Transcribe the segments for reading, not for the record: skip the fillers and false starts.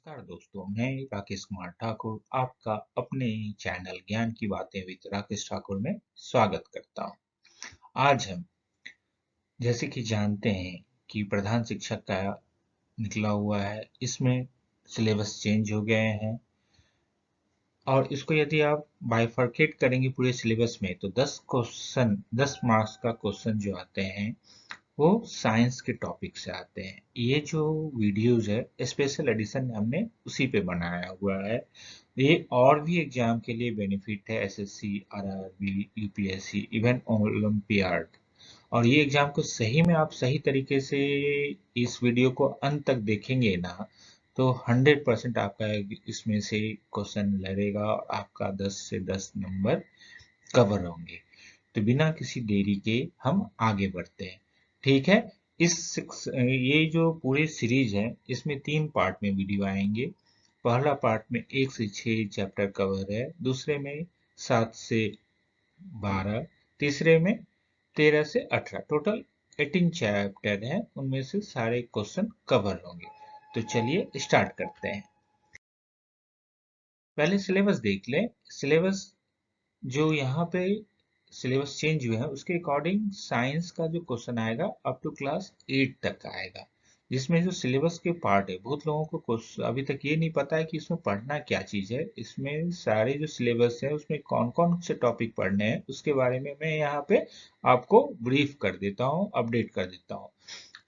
नमस्कार दोस्तों, मैं राकेश कुमार ठाकुर आपका अपने चैनल ज्ञान की बातें विद राकेश ठाकुर में स्वागत करता हूं। आज हम जैसे कि जानते हैं कि प्रधान शिक्षक का निकला हुआ है, इसमें सिलेबस चेंज हो गए हैं और इसको यदि आप बाइफरकेट करेंगे पूरे सिलेबस में तो 10 मार्क्स का क्वेश्चन जो आते हैं वो साइंस के टॉपिक से आते हैं। ये जो वीडियोज है स्पेशल एडिशन हमने उसी पे बनाया हुआ है। ये और भी एग्जाम के लिए बेनिफिट है, SSC, RRB, UPSC, even olympiad. और ये एग्जाम को सही में आप सही तरीके से इस वीडियो को अंत तक देखेंगे ना तो 100% आपका इसमें से क्वेश्चन लड़ेगा और आपका 10 से 10 नंबर कवर होंगे। तो बिना किसी देरी के हम आगे बढ़ते हैं। ठीक है। ये जो पूरी सीरीज है इसमें 3 पार्ट में वीडियो आएंगे। पहला पार्ट में 1 से 6 चैप्टर कवर है, दूसरे में 7 से 12, तीसरे में 13 से 18, टोटल 18 चैप्टर है, उनमें से सारे क्वेश्चन कवर होंगे। तो चलिए स्टार्ट करते हैं। पहले सिलेबस देख लें। सिलेबस जो यहाँ पे सिलेबस चेंज हुए हैं उसके अकॉर्डिंग साइंस का जो क्वेश्चन आएगा अप टू क्लास 8 तक आएगा, जिसमें जो सिलेबस के पार्ट है बहुत लोगों को अभी तक ये नहीं पता है कि इसमें पढ़ना क्या चीज है। इसमें सारे जो सिलेबस है उसमें कौन कौन से टॉपिक पढ़ने हैं उसके बारे में मैं यहाँ पे आपको ब्रीफ कर देता हूँ, अपडेट कर देता हूँ।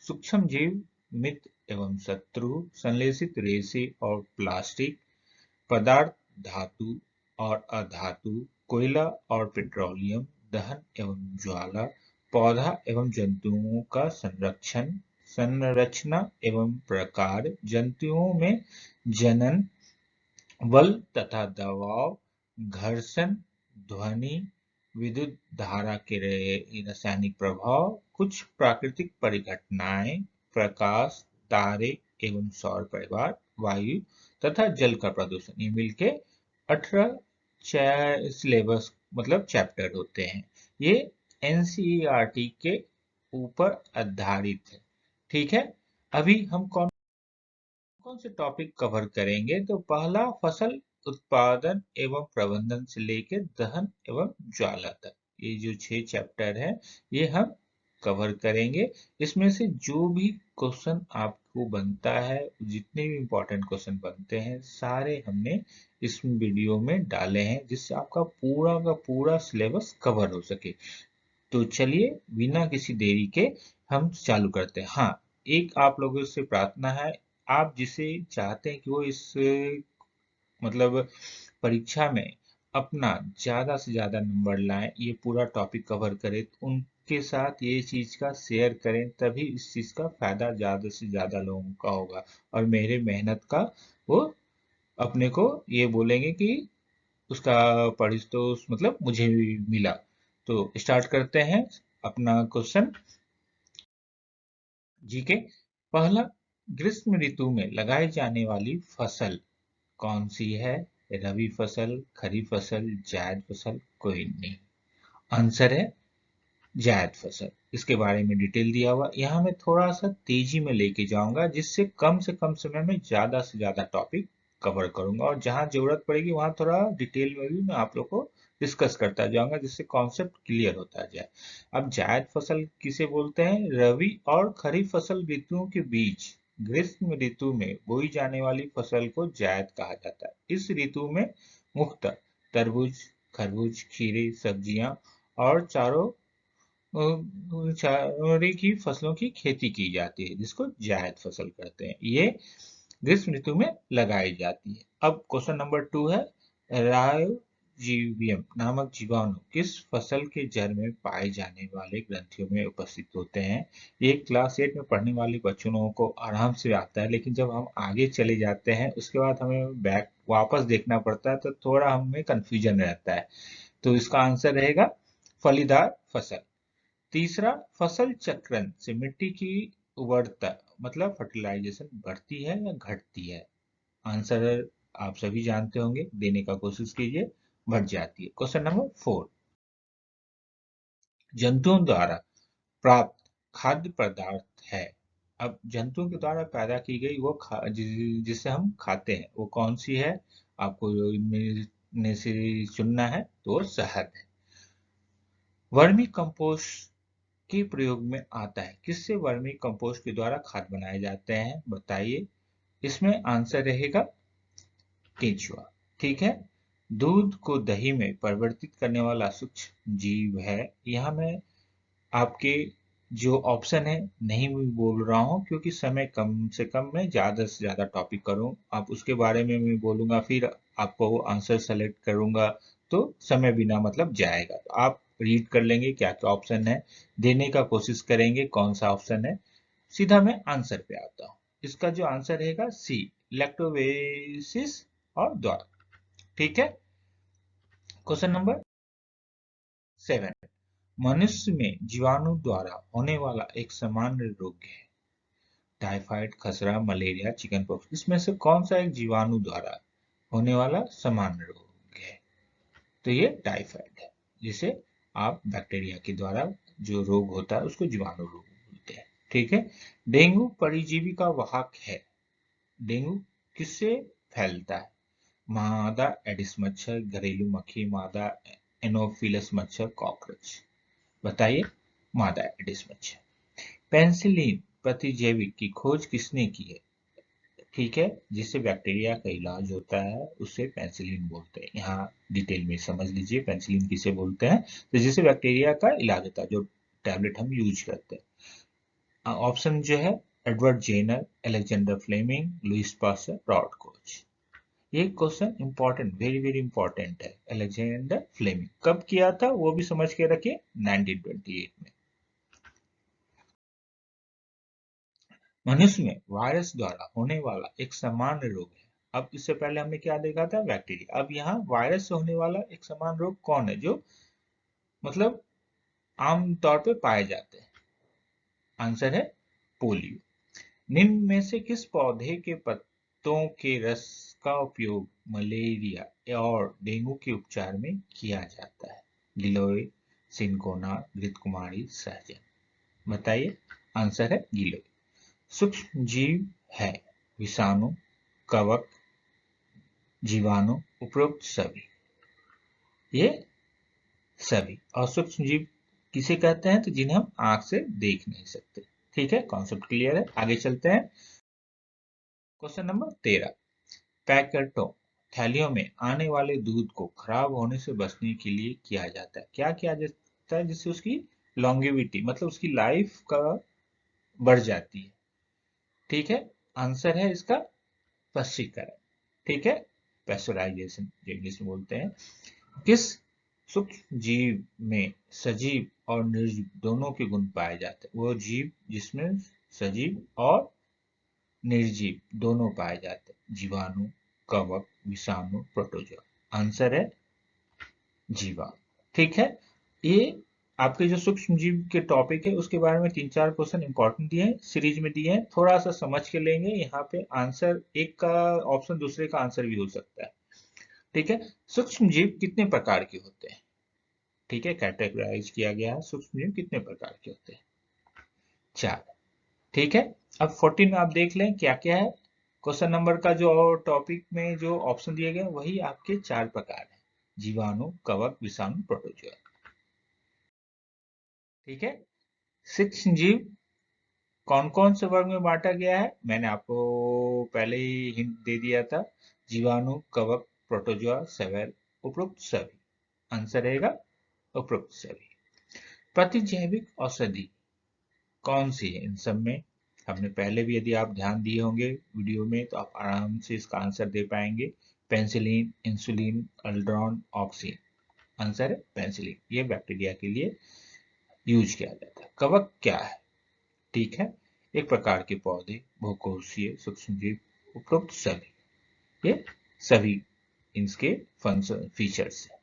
सूक्ष्म जीव, मित्र एवं शत्रु, संश्लेषित रेशे और प्लास्टिक, पदार्थ, धातु और अधातु, कोयला और पेट्रोलियम, दहन एवं ज्वाला, पौधा एवं जंतुओं का संरक्षण, संरचना एवं प्रकार, जंतुओं में जनन, बल तथा दबाव, घर्षण, ध्वनि, विद्युत धारा के रासायनिक प्रभाव, कुछ प्राकृतिक परिघटनाएं, प्रकाश, तारे एवं सौर परिवार, वायु तथा जल का प्रदूषण। ये मिलके 18 सिलेबस मतलब चैप्टर होते हैं। ये एनसीईआरटी के ऊपर आधारित है। ठीक है। अभी हम कौन कौन से टॉपिक कवर करेंगे तो पहला फसल उत्पादन एवं प्रबंधन से लेकर दहन एवं ज्वाला तक, ये जो 6 चैप्टर है ये हम कवर करेंगे। इसमें से जो भी क्वेश्चन आपको बनता है, जितने भी इम्पोर्टेंट क्वेश्चन बनते हैं सारे हमने इस वीडियो में डाले हैं जिससे आपका पूरा का पूरा सिलेबस कवर हो सके। तो चलिए बिना किसी देरी के हम चालू करते हैं। हाँ, एक आप लोगों से प्रार्थना है, आप जिसे चाहते हैं कि वो इस मतलब परीक्षा में अपना ज्यादा से ज्यादा नंबर लाएं, ये पूरा टॉपिक कवर करें, तो उनके साथ ये चीज का शेयर करें, तभी इस चीज का फायदा ज्यादा से ज्यादा लोगों का होगा और मेरे मेहनत का वो अपने को ये बोलेंगे कि उसका परितोष मतलब मुझे भी मिला। तो स्टार्ट करते हैं अपना क्वेश्चन। जी के पहला, ग्रीष्म ऋतु में लगाई जाने वाली फसल कौन सी है? रबी फसल, खरीफ फसल, जायद फसल, कोई नहीं। आंसर है जायद फसल। इसके बारे में डिटेल दिया हुआ, यहाँ मैं थोड़ा सा तेजी में लेके जाऊंगा जिससे कम से कम समय में ज्यादा से ज्यादा टॉपिक कवर करूंगा और जहां जरूरत पड़ेगी वहां थोड़ा डिटेल में भी मैं आप लोग को डिस्कस करता जाऊंगा जिससे कॉन्सेप्ट क्लियर होता जाए। अब जायद फसल किसे बोलते हैं? रबी और खरीफ फसल ऋतुओं के बीच ग्रीष्म ऋतु में बोई जाने वाली फसल को जायद कहा जाता है। इस ऋतु में मुख्यतः तरबूज, खरबूज, खीरे, सब्जियां और चारों चारे की फसलों की खेती की जाती है जिसको जायद फसल कहते हैं। ये ग्रीष्म ऋतु में लगाई जाती है। अब क्वेश्चन नंबर 2 है, रायोजीबियम नामक जीवाणु किस फसल के जड़ में पाए जाने वाले ग्रंथियों में उपस्थित होते हैं? ये क्लास 8 में पढ़ने वाले बच्चों लोगों को आराम से आता है, लेकिन जब हम आगे चले जाते हैं उसके बाद हमें बैक वापस देखना पड़ता है तो थोड़ा हमें कंफ्यूजन रहता है। तो इसका आंसर रहेगा फलीदार फसल। तीसरा, फसल चक्रण से मिट्टी की उर्वरता मतलब फर्टिलाइजेशन बढ़ती है या घटती है? आंसर आप सभी जानते होंगे, देने का कोशिश कीजिए। बढ़ जाती है। क्वेश्चन नंबर 4, जंतुओं द्वारा प्राप्त खाद्य पदार्थ है अब जंतुओं के द्वारा पैदा की गई वो जिसे हम खाते हैं वो कौन सी है, आपको इनमें में से चुनना है, तो वो शहद है। वर्मी कंपोस्ट के प्रयोग में आता है, किससे वर्मी कंपोस्ट के द्वारा खाद बनाए जाते हैं, बताइए। इसमें आंसर रहेगा केंचुआ। ठीक है। दूध को दही में परिवर्तित करने वाला सूक्ष्म जीव है। यहाँ मैं आपके जो ऑप्शन है नहीं भी बोल रहा हूँ, क्योंकि समय कम से कम मैं ज्यादा से ज्यादा टॉपिक करूँ, आप उसके बारे में मैं बोलूंगा, फिर आपको वो आंसर सेलेक्ट करूंगा, तो समय बिना मतलब जाएगा। तो आप रीड कर लेंगे क्या क्या ऑप्शन है, देने का कोशिश करेंगे कौन सा ऑप्शन है। सीधा मैं आंसर पे आता हूँ। इसका जो आंसर रहेगा सी, लैक्टोबेसिस और द्वारा। ठीक है। क्वेश्चन नंबर 7, मनुष्य में जीवाणु द्वारा होने वाला एक सामान्य रोग है, टाइफाइड, खसरा, मलेरिया, चिकनपॉक्स, इसमें से कौन सा एक जीवाणु द्वारा होने वाला सामान्य रोग है, तो ये टाइफाइड है, जिसे आप बैक्टीरिया के द्वारा जो रोग होता है उसको जीवाणु रोग बोलते हैं। ठीक है। डेंगू परजीवी का वाहक है। डेंगू किससे फैलता है, मादा एडिस मच्छर, घरेलू मक्खी, मादा एनोफिलस मच्छर, कॉकरोच, बताइए। मादा एडिस मच्छर। पेनिसिलिन प्रतिजैविक की खोज किसने की है, ठीक है, जिससे बैक्टीरिया का इलाज होता है उसे पेनिसिलिन बोलते हैं। यहाँ डिटेल में समझ लीजिए पेनिसिलिन किसे बोलते हैं, तो जिससे बैक्टीरिया का इलाज होता है, जो टैबलेट हम यूज करते हैं। ऑप्शन जो है Edward Jenner, Alexander Fleming, Louis Pasteur, Rod Koch. ये question important, very very important है। अलेक्जेंडर फ्लेमिंग कब किया था वो भी समझ के रखिए, 1928 में। मनुष्य में वायरस द्वारा होने वाला एक सामान्य रोग है। अब इससे पहले हमने क्या देखा था, बैक्टीरिया। अब यहाँ वायरस से होने वाला एक सामान्य रोग कौन है, जो मतलब आम तौर पे पाए जाते हैं। आंसर है पोलियो। निम्न में से किस पौधे के पत्तों के रस का उपयोग मलेरिया और डेंगू के उपचार में किया जाता है, गिलोय, सिनकोना, घृतकुमारी, सहजन, बताइए। आंसर है गिलोय। सूक्ष्म जीव है, विषाणु, कवक, जीवाणु, उपरोक्त सभी। ये सभी। और सूक्ष्म जीव किसे कहते हैं, तो जिन्हें हम आंख से देख नहीं सकते। ठीक है, कॉन्सेप्ट क्लियर है, आगे चलते हैं। क्वेश्चन नंबर 13, पैकेटों थैलियों में आने वाले दूध को खराब होने से बचने के लिए किया जाता है, क्या किया जाता है जिससे उसकी लॉन्गेविटी मतलब उसकी लाइफ का बढ़ जाती है। ठीक है। आंसर है इसका स्पष्टीकरण। ठीक है, पैस्चराइजेशन जो इंग्लिश में बोलते हैं। किस सूक्ष्म जीव में सजीव और निर्जीव दोनों के गुण पाए जाते हैं, वो जीव जिसमें सजीव और निर्जीव दोनों पाए जाते हैं, जीवाणु, कवक, विषाणु, प्रोटोजोआ। आंसर है जीवाणु। ठीक है। ये आपके जो सूक्ष्म जीव के टॉपिक है उसके बारे में 3-4 क्वेश्चन इंपॉर्टेंट दिए हैं, सीरीज में दिए हैं, थोड़ा सा समझ के लेंगे। यहाँ पे आंसर एक का ऑप्शन दूसरे का आंसर भी हो सकता है। ठीक है। सूक्ष्म जीव कितने प्रकार के होते हैं, ठीक है, कैटेगराइज किया गया है। सूक्ष्म जीव कितने प्रकार के होते हैं, 4। ठीक है। अब 14 में आप देख लें क्या क्या है। क्वेश्चन नंबर का जो टॉपिक में जो ऑप्शन दिए गए वही आपके 4 प्रकार हैं, जीवाणु, कवक, विषाणु, प्रोटोजोआ। ठीक है। सूक्ष्म जीव कौन कौन से वर्ग में बांटा गया है, मैंने आपको पहले ही हिंट दे दिया था, जीवाणु, कवक, प्रोटोजोआ, सेवेल, उपरोक्त सभी। आंसर रहेगा उपरोक्त सभी। प्रतिजैविक औषधि कौन सी है इन सब में, हमने पहले भी यदि आप ध्यान दिए होंगे वीडियो में तो आप आराम से इसका आंसर दे पाएंगे। Penicillin, insulin, aldron, auxin. Answer है पेंसिलिन, ये बैक्टीरिया के लिए यूज किया जाता है। कवक क्या है, ठीक है, एक प्रकार के पौधे, बहुकोषीय सूक्ष्मजीव, उपरोक्त सभी। ये सभी इनके फंक्शन फीचर्स है।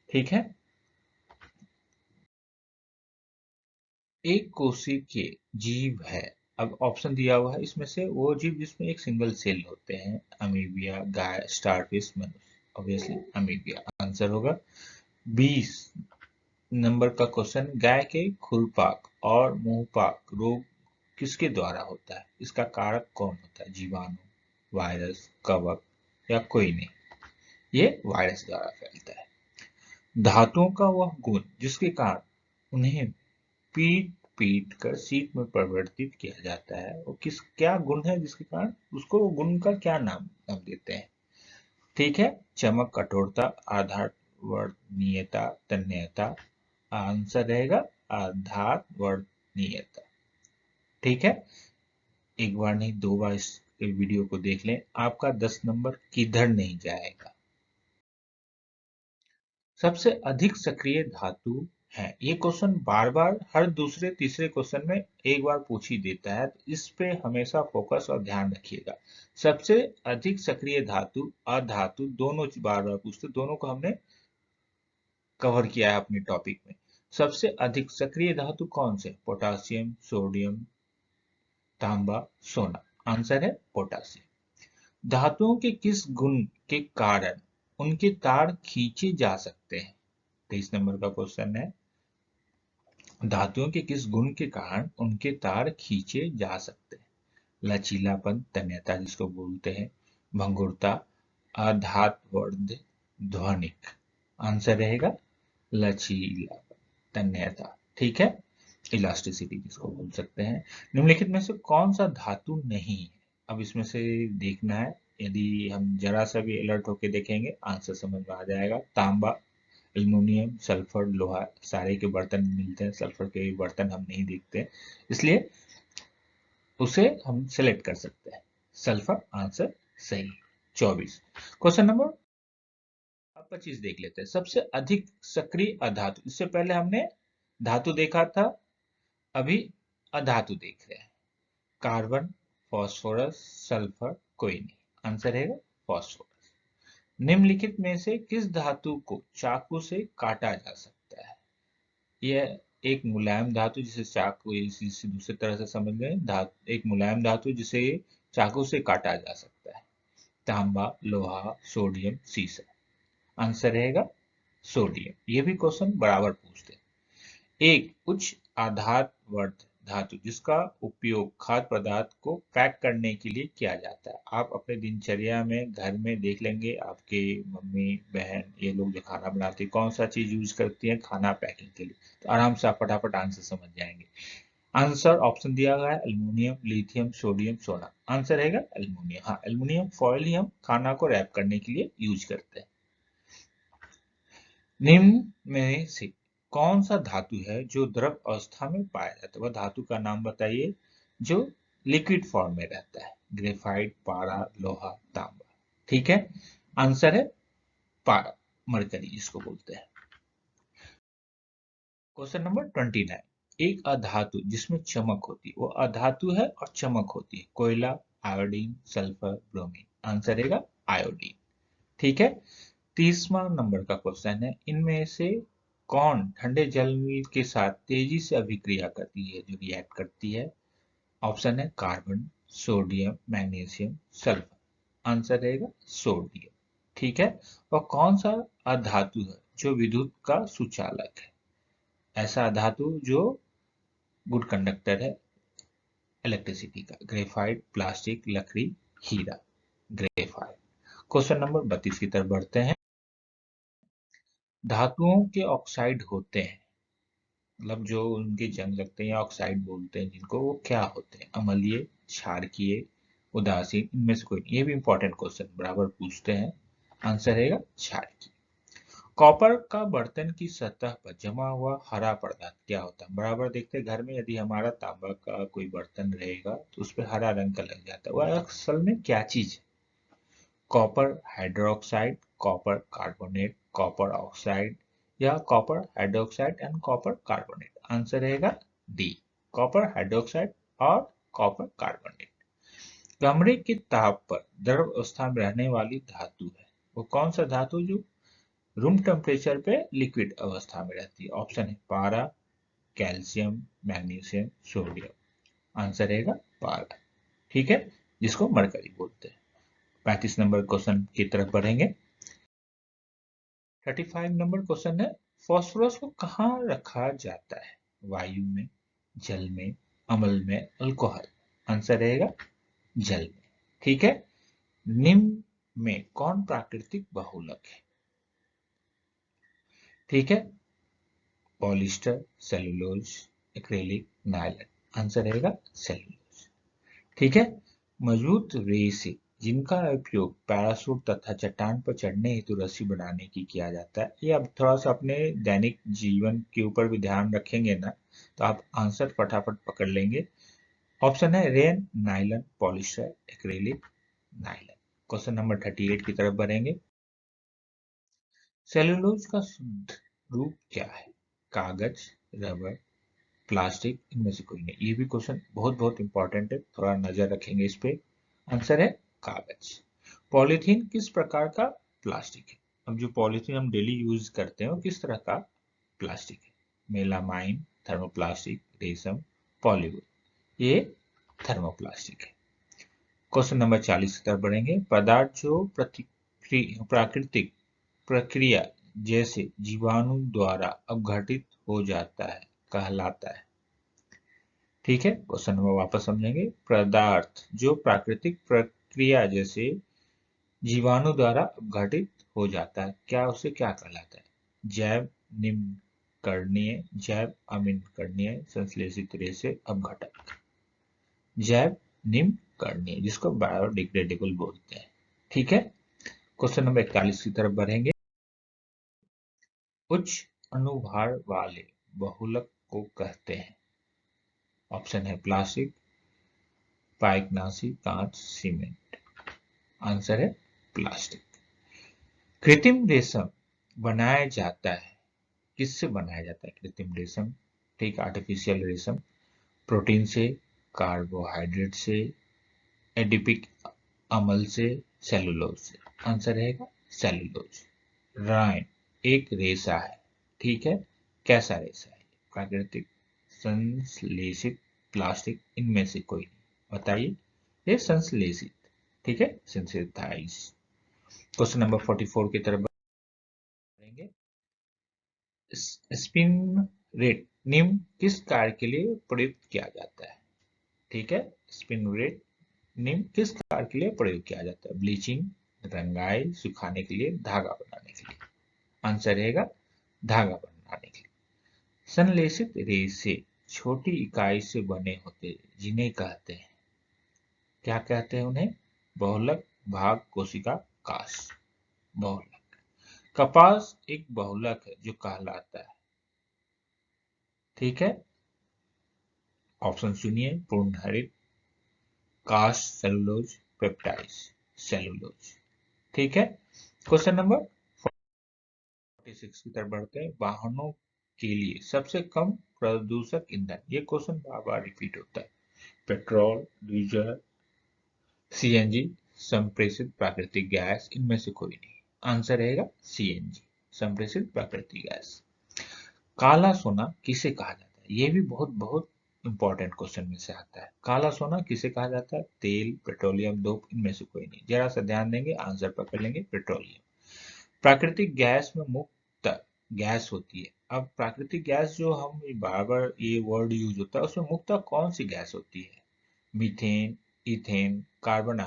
ठीक है। एक कोशिकीय जीव है। अब ऑप्शन दिया हुआ है, इसमें से वो जीव जिसमें एक सिंगल सेल होते हैं, अमीबिया, गाय, स्टारफिश, मनुष्य। ऑब्वियसली अमीबिया आंसर होगा। 20 नंबर का क्वेश्चन, गाय के खुरपाक और मुंहपाक रोग किसके द्वारा होता है, इसका कारक कौन होता है, जीवाणु, वायरस, कवक या कोई नहीं, ये वायरस द्वारा फैलता है। धातुओं का वह गुण जिसके कारण उन्हें पीट पीट कर शीट में परिवर्तित किया जाता है, वो क्या गुण है जिसके कारण उसको वो गुण का क्या नाम नाम देते हैं। ठीक है, चमक, कठोरता, आधार, वर्णनीयता, तन्यता। आंसर रहेगा आधार वर्णनीयता। ठीक है, एक बार नहीं 2 बार इस वीडियो को देख लें, आपका 10 नंबर किधर नहीं जाएगा। सबसे अधिक सक्रिय धातु है, ये क्वेश्चन बार बार हर दूसरे तीसरे क्वेश्चन में एक बार पूछ ही देता है, तो इस पे हमेशा फोकस और ध्यान रखिएगा। सबसे अधिक सक्रिय धातु अधातु दोनों बार बार पूछते, दोनों को हमने कवर किया है अपने टॉपिक में। सबसे अधिक सक्रिय धातु कौन से, पोटासियम, सोडियम, तांबा, सोना। आंसर है पोटासियम। धातुओं के किस गुण के कारण उनके तार खींचे जा सकते हैं, 23 नंबर का क्वेश्चन है। धातुओं के किस गुण के कारण उनके तार खींचे जा सकते हैं, लचीलापन, तन्यता जिसको बोलते हैं, भंगुरता, अधात्वर्ध, ध्वनिक। आंसर रहेगा लचीलापन, तन्यता। ठीक है, इलास्टिसिटी जिसको बोल सकते हैं। निम्नलिखित में से कौन सा धातु नहीं है, अब इसमें से देखना है, यदि हम जरा सा भी अलर्ट होके देखेंगे आंसर समझ में आ जाएगा। तांबा, एल्युमिनियम, सल्फर, लोहा, सारे के बर्तन मिलते हैं, सल्फर के बर्तन हम नहीं देखते, इसलिए उसे हम सिलेक्ट कर सकते हैं, सल्फर आंसर सही। 24 क्वेश्चन नंबर 25 देख लेते हैं। सबसे अधिक सक्रिय अधातु, इससे पहले हमने धातु देखा था, अभी अधातु देख रहे हैं। कार्बन, फास्फोरस, सल्फर, कोई नहीं। आंसर है फास्फोरस। निम्नलिखित में से किस धातु को चाकू से काटा जा सकता है, यह एक मुलायम धातु जिसे चाकू, इसी दूसरी तरह से समझ गए, धातु एक मुलायम धातु जिसे चाकू से काटा जा सकता है। तांबा, लोहा, सोडियम, सीसा। आंसर रहेगा सोडियम। ये भी क्वेश्चन बराबर पूछते हैं। एक उच्च आधारवर्ध धातु जिसका उपयोग खाद्य पदार्थ को पैक करने के लिए किया जाता है, आप अपने दिनचर्या में घर में देख लेंगे, आपके मम्मी बहन ये लोग जो खाना बनाती है कौन सा चीज यूज करती है खाना पैकिंग के लिए, तो आराम से आप फटाफट आंसर समझ जाएंगे। आंसर ऑप्शन दिया गया है एल्युमिनियम, लिथियम, सोडियम, सोना। आंसर रहेगा एल्युमिनियम। हाँ, एल्युमिनियम फॉयल ही हम खाना को रैप करने के लिए यूज करते हैं। निम्न में से कौन सा धातु है जो द्रव अवस्था में पाया जाता है, वह धातु का नाम बताइए जो लिक्विड फॉर्म में रहता है। ग्रेफाइट, पारा, लोहा, तांबा। ठीक है, आंसर है पारा, मरकरी जिसको बोलते हैं। क्वेश्चन नंबर 29, एक अधातु जिसमें चमक होती है, वो अधातु है और चमक होती है, कोयला, आयोडीन, सल्फर, ब्रोमीन। आंसर रहेगा आयोडीन। ठीक है, 30वां नंबर का क्वेश्चन है, इनमें से कौन ठंडे जल के साथ तेजी से अभिक्रिया करती है, जो रिएक्ट करती है। ऑप्शन है carbon, sodium, magnesium, sulphur. Answer रहेगा सोडियम। ठीक है, और कौन सा अधातु है जो विद्युत का सुचालक है, ऐसा धातु जो गुड कंडक्टर है इलेक्ट्रिसिटी का। ग्रेफाइट, प्लास्टिक, लकड़ी, हीरा। ग्रेफाइट। क्वेश्चन नंबर 32 की तरफ बढ़ते हैं। धातुओं के ऑक्साइड होते हैं, मतलब जो उनके जंग लगते हैं या ऑक्साइड बोलते हैं जिनको, वो क्या होते हैं, अम्लीय, क्षारकीय, उदासीन, इनमें से कोई नहीं। ये भी इंपॉर्टेंट क्वेश्चन बराबर पूछते हैं। आंसर रहेगा क्षारकीय। कॉपर का बर्तन की सतह पर जमा हुआ हरा पदार्थ क्या होता है, बराबर देखते हैं घर में, यदि हमारा तांबा का कोई बर्तन रहेगा तो उस पर हरा रंग का लग जाता है, वह असल में क्या चीज है। Copper hydroxide, copper carbonate, copper oxide या copper hydroxide and copper carbonate. Answer रहेगा डी, कॉपर हाइड्रोक्साइड और कॉपर कार्बोनेट। कमरे के ताप पर द्रव अवस्था में रहने वाली धातु है, वो कौन सा धातु जो रूम टेम्परेचर पे लिक्विड अवस्था में रहती है। ऑप्शन है पारा, कैल्शियम, मैग्नीशियम, सोडियम। आंसर रहेगा पारा। ठीक है, जिसको मरकरी बोलते हैं। 35 नंबर क्वेश्चन की तरफ बढ़ेंगे। 35 नंबर क्वेश्चन है, फास्फोरस को कहाँ रखा जाता है, वायु में, जल में, अम्ल में अल्कोहल, आंसर रहेगा जल में। ठीक है, निम्न में कौन प्राकृतिक बहुलक है? ठीक है, polyester, cellulose, acrylic, nylon, answer रहेगा सेलुलोज। ठीक है, मजबूत रेसे जिनका उपयोग पैराशूट तथा चट्टान पर चढ़ने हेतु रस्सी बनाने की किया जाता है। ये अब थोड़ा सा अपने दैनिक जीवन के ऊपर भी ध्यान रखेंगे ना, तो आप आंसर फटाफट पकड़ लेंगे। ऑप्शन है rain, nylon, polyester, acrylic, nylon. Question number 38 की तरफ बढ़ेंगे। सेलुलोज का शुद्ध रूप क्या है? कागज, रबर, प्लास्टिक, इनमें से कोई नहीं। ये भी क्वेश्चन बहुत बहुत इंपॉर्टेंट है, थोड़ा नजर रखेंगे इस पे। आंसर है कागज। पॉलीथीन किस प्रकार का प्लास्टिक है? अब जो पॉलीथीन हम डेली यूज करते हैं वो किस तरह का प्लास्टिक है? मेलामाइन, थर्मोप्लास्टिक, रेशम, पॉलीवुड। ये थर्मोप्लास्टिक है। क्वेश्चन नंबर 40 की तरफ बढ़ेंगे। पदार्थ जो प्राकृतिक प्रक्रिया जैसे जीवाणु द्वारा अपघटित हो जाता है कहलाता है। ठीक है, क्वेश्चन नंबर वापस समझेंगे। पदार्थ जो प्राकृतिक प्रक्रिया जैसे जीवाणु द्वारा अपघटित हो जाता है, क्या उसे क्या कहलाता है? जैव निम्नकरणीय, जैव अमिनकरणीय, संश्लेषित रेशे, अपघटक। जैव निम्नकरणीय, जिसको बायोडिग्रेडेबल बोलते हैं। ठीक है, क्वेश्चन नंबर 41 की तरफ बढ़ेंगे। उच्च अनुभार वाले बहुलक को कहते हैं। ऑप्शन है प्लास्टिक, पाइकनासी, कांच, सीमेंट। आंसर है प्लास्टिक। कृत्रिम रेशम बनाया जाता है, किससे बनाया जाता है कृत्रिम रेशम? ठीक, आर्टिफिशियल रेशम। प्रोटीन से, कार्बोहाइड्रेट से, एडिपिक अम्ल से, सेलुलोज से। आंसर रहेगा सेलुलोज। राइन एक रेशा है। ठीक है, कैसा रेशा है? प्राकृतिक, संश्लेषित, प्लास्टिक, इनमें से कोई नहीं। बताइए। ये संश्लेषित। ठीक है, सिंथेसाइज। क्वेश्चन नंबर 44 की तरफ बढ़ेंगे। स्पिन रेट निम्न किस कार्य के लिए प्रयुक्त किया जाता है? ठीक है, स्पिन रेट निम्न किस कार्य के लिए प्रयोग किया जाता है? ब्लीचिंग, रंगाई, सुखाने के लिए, धागा बनाने के लिए। आंसर रहेगा धागा बनाने के लिए। संश्लेषित रेशे छोटी इकाई से बने होते हैं, जिन्हें कहते हैं, क्या कहते हैं उन्हें? बहुलक, भाग, कोशिका, काश। बहुलक। कपास एक बहुलक है जो कहलाता है। ठीक है, ऑप्शन सुनिए। पूर्णहरित, काश, सेलुलोज, पेप्टाइड, सेलुलोज। ठीक है, क्वेश्चन नंबर 46 की तरफ बढ़ते हैं। वाहनों के लिए सबसे कम प्रदूषक ईंधन, ये क्वेश्चन बार बार रिपीट होता है। पेट्रोल, डीजल, सीएनजी, संप्रेषित प्राकृतिक गैस, इनमें से कोई नहीं। आंसर रहेगा सीएनजी, संप्रेषित प्राकृतिक गैस। काला सोना किसे कहा जाता है? ये भी बहुत बहुत इंपॉर्टेंट क्वेश्चन में से आता है। काला सोना किसे कहा जाता है? तेल, पेट्रोलियम, धूप, इनमें से कोई नहीं। जरा सा ध्यान देंगे, आंसर पकड़ लेंगे, पेट्रोलियम। प्राकृतिक गैस में मुक्त गैस होती है। अब प्राकृतिक गैस जो हम बार बार ये वर्ड यूज होता है, उसमें मुक्त कौन सी गैस होती है? Methane, ethane, carbon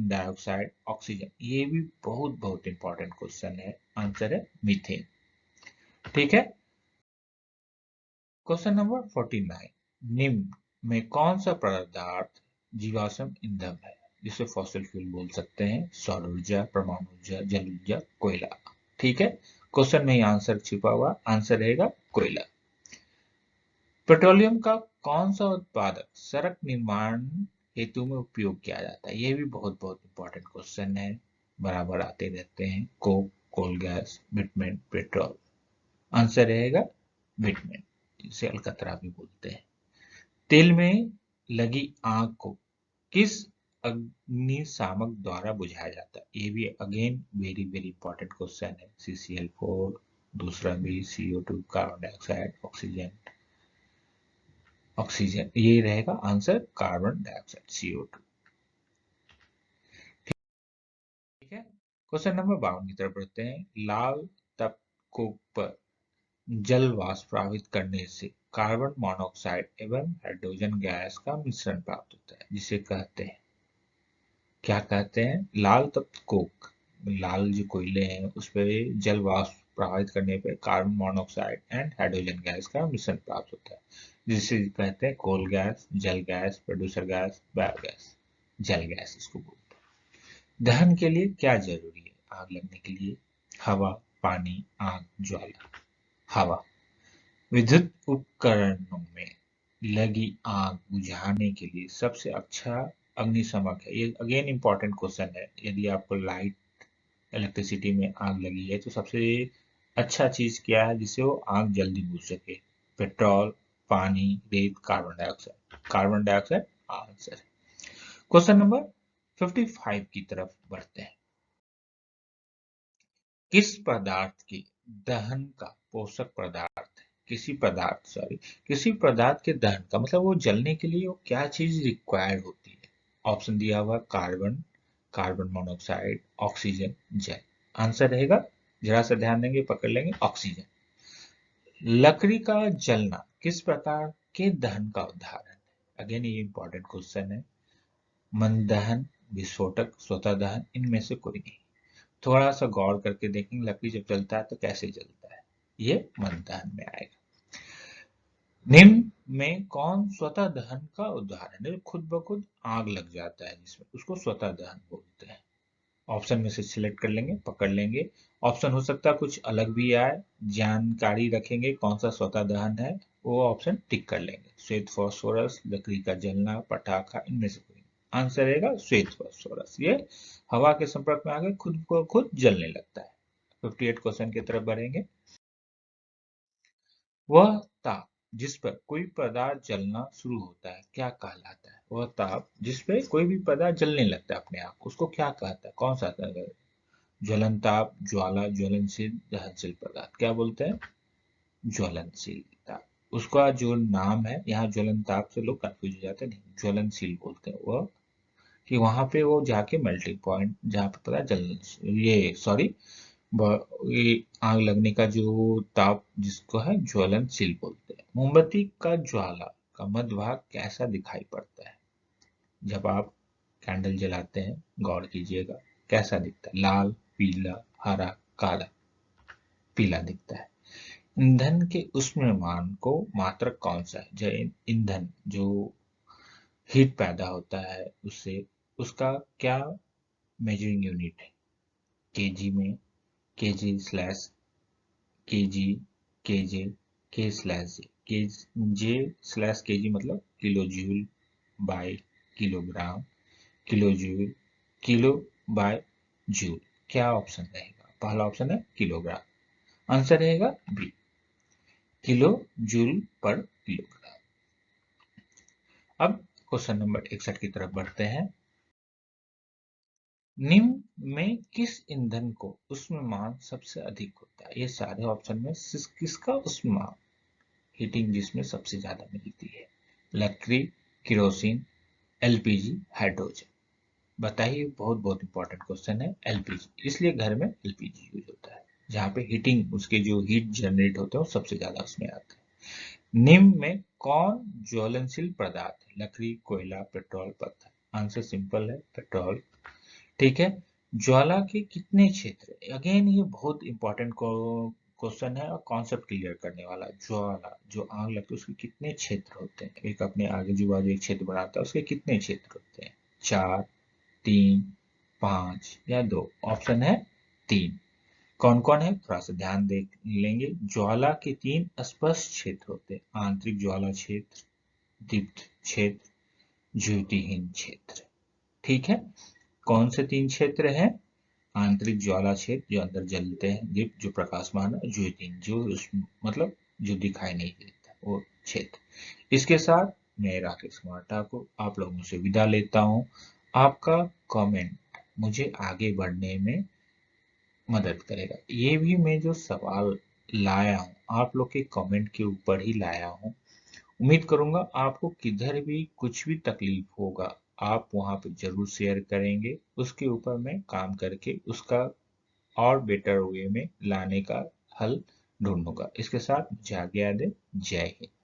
dioxide, oxygen. ये भी बहुत बहुत इंपॉर्टेंट क्वेश्चन है। आंसर है मीथेन। ठीक है, क्वेश्चन नंबर 49। निम्न में कौन सा पदार्थ जीवाश्म ईंधन है, जिसे फॉसिल फ्यूल बोल सकते हैं? सौर ऊर्जा, परमाणु ऊर्जा, जल ऊर्जा, कोयला। ठीक है, क्वेश्चन में ही आंसर छिपा हुआ, आंसर रहेगा कोयला। पेट्रोलियम का कौन सा उत्पादक सड़क निर्माण हेतु में उपयोग किया जाता है? ये भी बहुत बहुत इंपॉर्टेंट क्वेश्चन है, बराबर आते रहते हैं। Coke, coal gas, bitumen, petrol. Answer रहेगा बिटमेन, जिसे अलकतरा भी बोलते हैं। तेल में लगी आग को किस अग्निशामक द्वारा बुझाया जाता है? ये भी again very very important question है। CCl4, दूसरा भी CO2, carbon dioxide, oxygen. Oxygen, ये रहेगा आंसर, कार्बन डाइऑक्साइड, CO2। ठीक है, क्वेश्चन नंबर 52 की तरफ बढ़ते हैं। लाल तपकों पर जल वाष्पावित करने से कार्बन मोनोऑक्साइड एवं हाइड्रोजन गैस का मिश्रण प्राप्त होता है, जिसे कहते हैं, क्या कहते हैं, लाल तप्त कोक। लाल जो कोयले हैं उस पे जल वाष्प प्रभावित करने पे carbon monoxide and hydrogen gas का मिश्रण प्राप्त होता है, जिसे कहते हैं कोल गैस, जल गैस, प्रोड्यूसर गैस, बायोगैस। जल गैस इसको बोलते हैं। दहन के लिए क्या जरूरी है? आग लगने के लिए हवा, पानी, आग, ज्वाला। हवा। विद्युत उपकरणों में लगी आग बुझाने के लिए सबसे अच्छा अग्निशमक है। ये अगेन इंपॉर्टेंट क्वेश्चन है। यदि आपको लाइट इलेक्ट्रिसिटी में आग लगी है तो सबसे अच्छा चीज क्या है जिससे वो आग जल्दी बुझ सके? पेट्रोल, पानी, रेत, carbon dioxide. Carbon dioxide answer. Question number 55 की तरफ बढ़ते हैं। किस पदार्थ के दहन का पोषक पदार्थ है? किसी पदार्थ के दहन का मतलब वो जलने के लिए वो क्या चीज रिक्वायर्ड होती है? ऑप्शन दिया हुआ कार्बन, कार्बन मोनोऑक्साइड, ऑक्सीजन, जल। आंसर रहेगा, जरा सा ध्यान देंगे, पकड़ लेंगे, ऑक्सीजन। लकड़ी का जलना किस प्रकार के दहन का उदाहरण है? अगेन ये इंपॉर्टेंट क्वेश्चन है। मंद दहन, विस्फोटक, स्वतः दहन, इनमें से कोई नहीं। थोड़ा सा गौर करके देखेंगे लकड़ी जब जलता है तो कैसे जलता है। ये मंद दहन में आएगा। निम्न में कौन स्वतः दहन का उदाहरण है? खुद ब खुद आग लग जाता है जिसमें, उसको स्वतः दहन बोलते हैं। ऑप्शन में से सिलेक्ट कर लेंगे, पकड़ लेंगे। ऑप्शन हो सकता है कुछ अलग भी आए, जानकारी रखेंगे कौन सा स्वतः दहन है, वो ऑप्शन टिक कर लेंगे। श्वेत फास्फोरस, लकड़ी का जलना, पटाखा, इनमें से कोई। आंसर रहेगा श्वेत फास्फोरस। ये हवा के संपर्क में आकर खुद को खुद जलने लगता है। 58 क्वेश्चन की तरफ बढ़ेंगे। वह ताप जिस पर कोई पदार्थ जलना शुरू होता है क्या कहलाता है? वह ताप जिस पे कोई भी पदार्थ जलने लगता है अपने आप, उसको क्या कहता है? कौन सा था? ज्वलन ताप, ज्वाला, ज्वलनशील, दहनशील पदार्थ। क्या बोलते हैं? ज्वलनशील ताप। उसका जो नाम है, यहाँ ज्वलन ताप से लोग कंफ्यूज हो जाते हैं, नहीं, ज्वलनशील बोलते हैं वो, कि वहां पे वो जाके मेल्टिंग पॉइंट जहाँ पे पता जल, ये सॉरी, ये आग लगने का जो ताप जिसको है ज्वलनशील बोलते हैं। मोमबत्ती का ज्वाला का मध्य भाग कैसा दिखाई पड़ता है? जब आप कैंडल जलाते हैं, गौर कीजिएगा, कैसा दिखता है? लाल, पीला, हरा, काला। पीला दिखता है। ईंधन के ऊष्मायन को मात्रक कौन सा है? जो ईंधन जो हीट पैदा होता है उससे, उसका क्या मेजरिंग यूनिट है? केजी में, KG slash KG, KJ, K slash J. J slash KG मतलब kilo joule by kilogram, kilo joule, kilo by joule. क्या ऑप्शन रहेगा? पहला ऑप्शन है किलोग्राम। आंसर रहेगा बी, किलो जूल पर किलोग्राम। अब क्वेश्चन नंबर 61 की तरफ बढ़ते हैं। निम्न में किस ईंधन को ऊष्मायन सबसे अधिक होता है? ये सारे ऑप्शन में किसका ऊष्मायन, हीटिंग जिसमें सबसे ज्यादा मिलती है? लकड़ी, केरोसिन, एलपीजी, हाइड्रोजन। बताइए, बहुत बहुत इंपॉर्टेंट क्वेश्चन है। एलपीजी इसलिए घर में एलपीजी यूज होता है, जहाँ पे हीटिंग, उसके जो हीट जनरेट होते हैं वो सबसे ज्यादा उसमें आता है। निम्न में कौन ज्वलनशील पदार्थ है? लकड़ी, कोयला, पेट्रोल, पत्थर। आंसर सिंपल है, पेट्रोल। ठीक है। ज्वाला के कितने क्षेत्र? अगेन ये बहुत इंपॉर्टेंट क्वेश्चन है और कॉन्सेप्ट क्लियर करने वाला। ज्वाला जो आग लगती है उसके कितने क्षेत्र होते हैं? एक अपने आगे बाजू एक क्षेत्र बनाता है, उसके कितने क्षेत्र होते हैं? 4, 3, 5 या 2? ऑप्शन है 3। कौन कौन है थोड़ा सा ध्यान देख लेंगे। ज्वाला के 3 स्पष्ट क्षेत्र होते हैं: आंतरिक ज्वाला क्षेत्र, दीप्त क्षेत्र, ज्योतिहीन क्षेत्र। ठीक है। कौन से 3 क्षेत्र हैं? आंतरिक ज्वाला क्षेत्र जो अंदर जलते हैं, दीप्त जो प्रकाशमान है, ज्योतिहीन जो मतलब जो दिखाई नहीं देता वो क्षेत्र। इसके साथ मैं राकेश कुमार ठाकुर आप लोगों से विदा लेता हूँ। आपका कमेंट मुझे आगे बढ़ने में मदद करेगा। ये भी मैं जो सवाल लाया हूँ आप लोग के कमेंट के ऊपर ही लाया हूँ। उम्मीद करूंगा आपको किधर भी कुछ भी तकलीफ होगा आप वहां पे जरूर शेयर करेंगे, उसके ऊपर मैं काम करके उसका और बेटर वे में लाने का हल ढूंढूंगा। इसके साथ मुझे आज्ञा दे। जय हिंद।